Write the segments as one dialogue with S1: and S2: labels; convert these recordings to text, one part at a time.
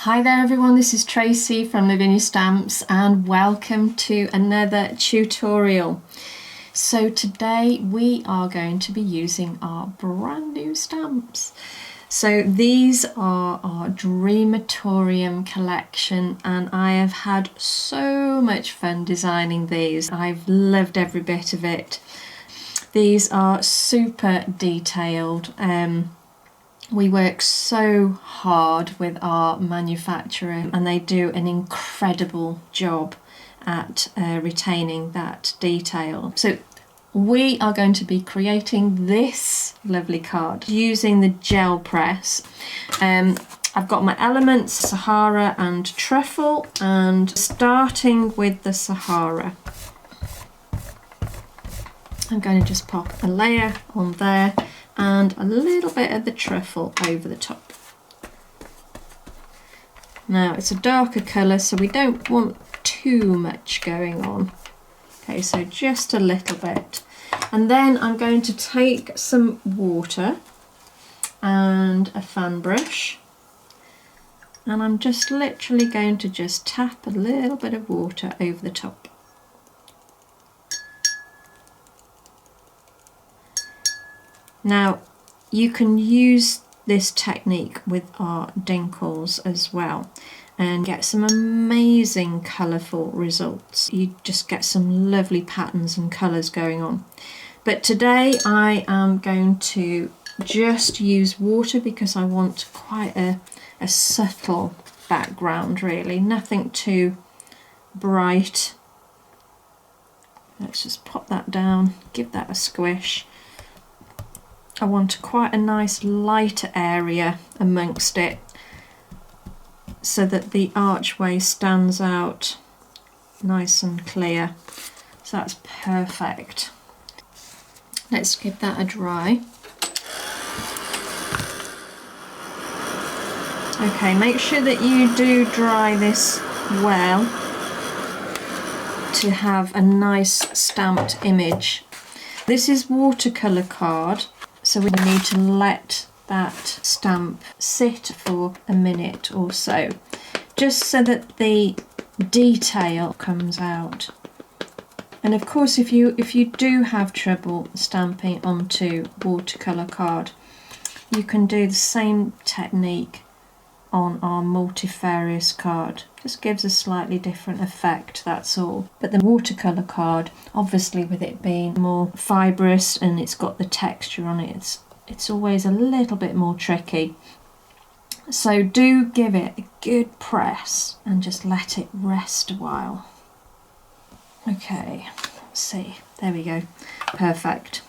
S1: Hi there everyone, this is Tracy from Lavinia Stamps and welcome to another tutorial. So today we are going to be using our brand new stamps. So these are our Dreamatorium Collection and I have had so much fun designing these. I've loved every bit of it. These are super detailed. We work so hard with our manufacturer and they do an incredible job at retaining that detail. So we are going to be creating this lovely card using the gel press. I've got my elements, Sahara and Truffle, and starting with the Sahara. I'm going to just pop a layer on there and a little bit of the truffle over the top. Now it's a darker colour, so we don't want too much going on. Okay, so just a little bit. And then I'm going to take some water and a fan brush, and I'm just literally going to just tap a little bit of water over the top. Now, you can use this technique with our dinkles as well and get some amazing colourful results. You just get some lovely patterns and colours going on. But today I am going to just use water because I want quite a subtle background really, nothing too bright. Let's just pop that down, give that a squish. I want quite a nice lighter area amongst it so that the archway stands out nice and clear. So that's perfect. Let's give that a dry. Okay, make sure that you do dry this well to have a nice stamped image. This is watercolour card. So we need to let that stamp sit for a minute or so, just so that the detail comes out. And of course, if you do have trouble stamping onto watercolour card, you can do the same technique on our multifarious card. Just gives a slightly different effect, that's all. But the watercolour card, obviously with it being more fibrous and it's got the texture on it, it's always a little bit more tricky. So do give it a good press and just let it rest a while. Okay, let's see, there we go, perfect.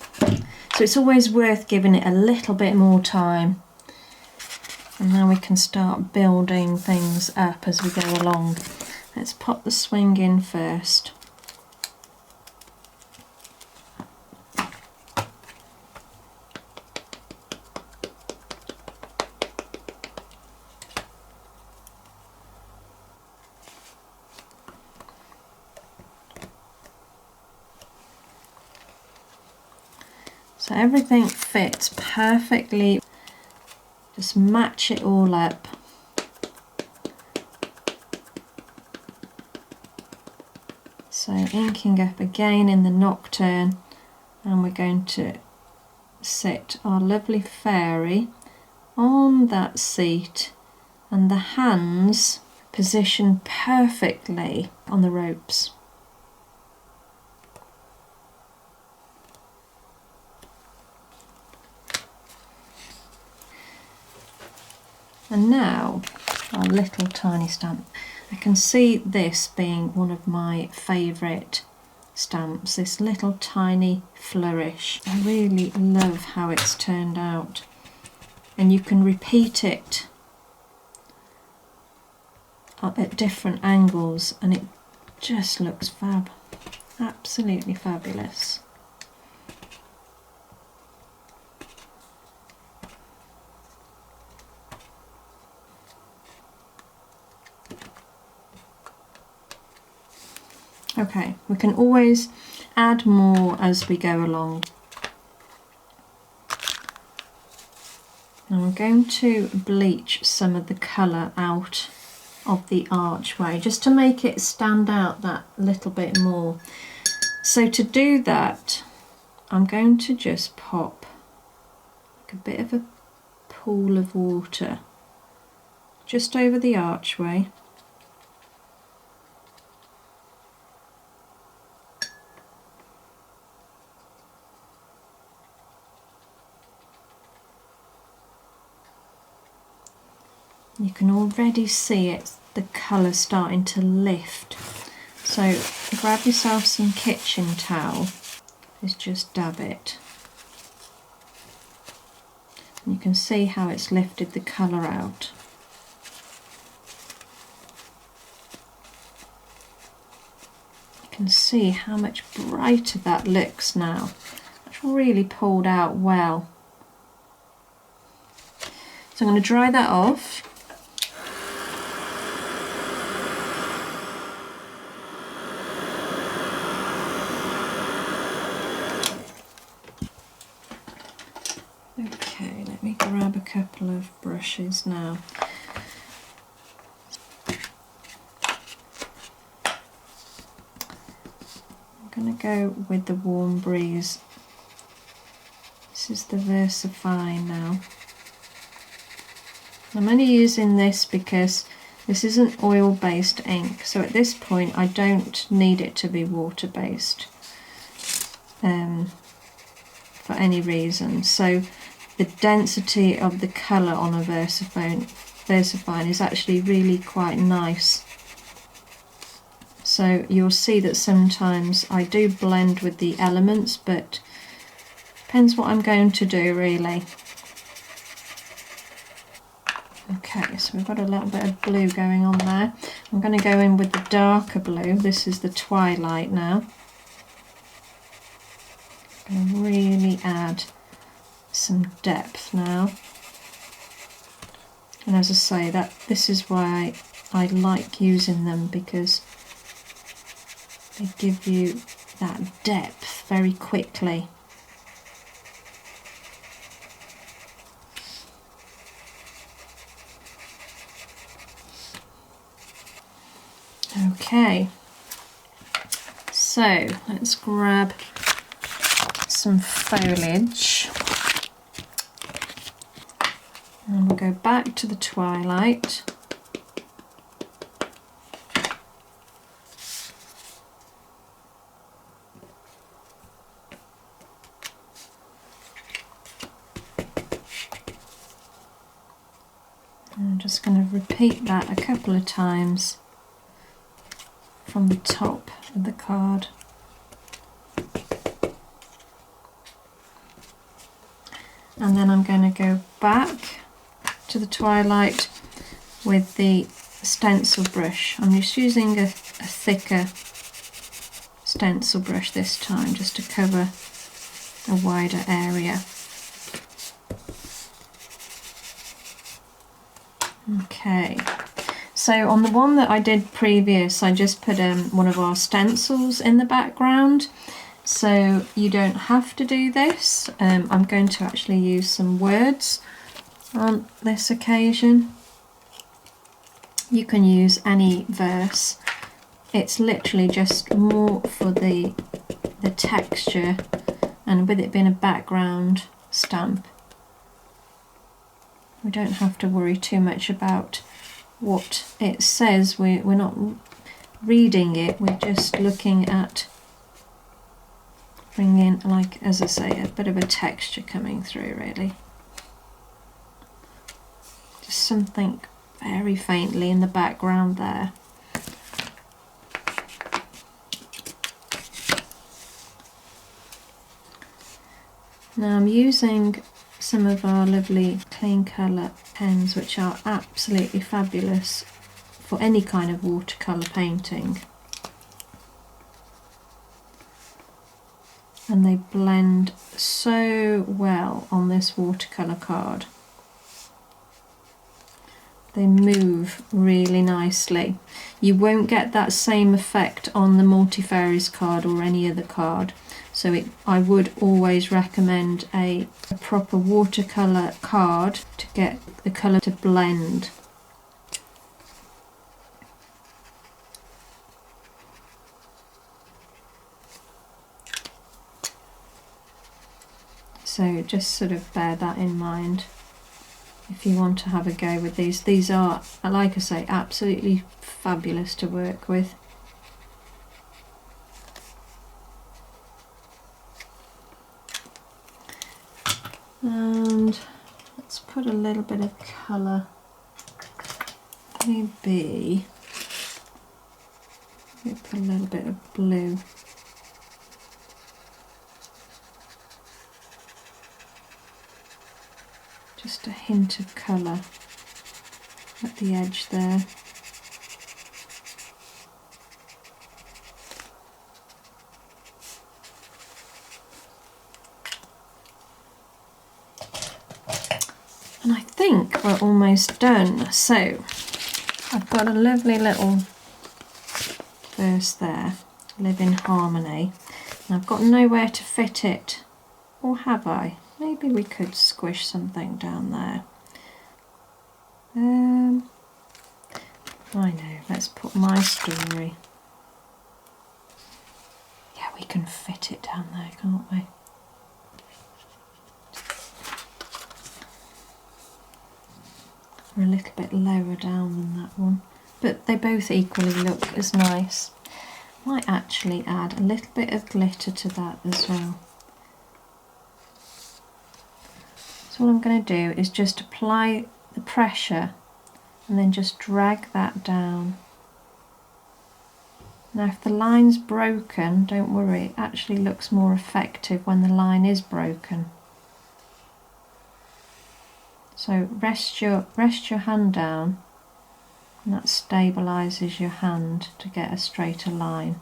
S1: So it's always worth giving it a little bit more time. And now we can start building things up as we go along. Let's pop the swing in first. So everything fits perfectly. Just match it all up. So inking up again in the nocturne, and we're going to sit our lovely fairy on that seat and the hands positioned perfectly on the ropes. And now our little tiny stamp. I can see this being one of my favourite stamps, this little tiny flourish. I really love how it's turned out. And you can repeat it at different angles and it just looks fab. Absolutely fabulous. Okay, we can always add more as we go along. Now I'm going to bleach some of the colour out of the Archway, just to make it stand out that little bit more. So to do that, I'm going to just pop like a bit of a pool of water just over the Archway. You can already see it, the colour starting to lift. So grab yourself some kitchen towel, just dab it. And you can see how it's lifted the colour out. You can see how much brighter that looks now. It's really pulled out well. So I'm going to dry that off. Okay, let me grab a couple of brushes now. I'm going to go with the Warm Breeze. This is the VersaFine now. I'm only using this because this is an oil-based ink, so at this point I don't need it to be water-based for any reason. So the density of the colour on a VersaFine is actually really quite nice. So you'll see that sometimes I do blend with the elements, but depends what I'm going to do really. Okay, so we've got a little bit of blue going on there. I'm going to go in with the darker blue. This is the Twilight now. I'm going to really add some depth now. And as I say, this is why I like using them, because they give you that depth very quickly. Okay, so let's grab some foliage and we'll go back to the Twilight. I'm just going to repeat that a couple of times from the top of the card. And then I'm going to go back to the Twilight with the stencil brush. I'm just using a thicker stencil brush this time, just to cover a wider area. Okay. So on the one that I did previous, I just put one of our stencils in the background. So you don't have to do this. I'm going to actually use some words on this occasion. You can use any verse. It's literally just more for the texture, and with it being a background stamp, we don't have to worry too much about what it says. We're not reading it, we're just looking at bringing, like, as I say, a bit of a texture coming through really. Just something very faintly in the background there. Now I'm using some of our lovely clean colour pens, which are absolutely fabulous for any kind of watercolour painting, and they blend so well on this watercolour card. They move really nicely. You won't get that same effect on the multifarious card or any other card, so I would always recommend a proper watercolour card to get the colour to blend. So just sort of bear that in mind if you want to have a go with these. These are, like I say, absolutely fabulous to work with. And let's put a little bit of colour, maybe put a little bit of blue. Just a hint of colour at the edge there. And I think we're almost done. So I've got a lovely little verse there, live in harmony. And I've got nowhere to fit it, or have I? Maybe we could squish something down there. I know, let's put my story. Yeah, we can fit it down there, can't we? We're a little bit lower down than that one, but they both equally look as nice. Might actually add a little bit of glitter to that as well. So all I'm going to do is just apply the pressure and then just drag that down. Now if the line's broken, don't worry, it actually looks more effective when the line is broken. So rest your hand down, and that stabilises your hand to get a straighter line.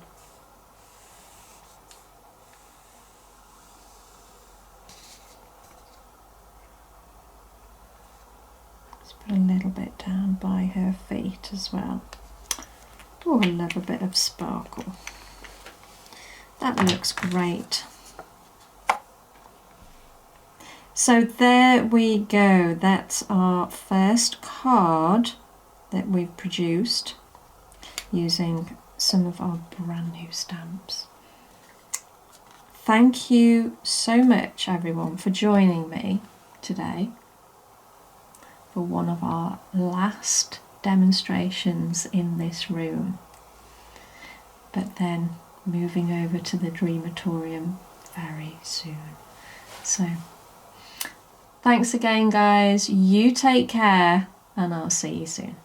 S1: Put a little bit down by her feet as well. Oh, I love a bit of sparkle. That looks great. So there we go. That's our first card that we've produced using some of our brand new stamps. Thank you so much, everyone, for joining me today for one of our last demonstrations in this room, but then moving over to the Dreamatorium very soon. So thanks again, guys. You take care, and I'll see you soon.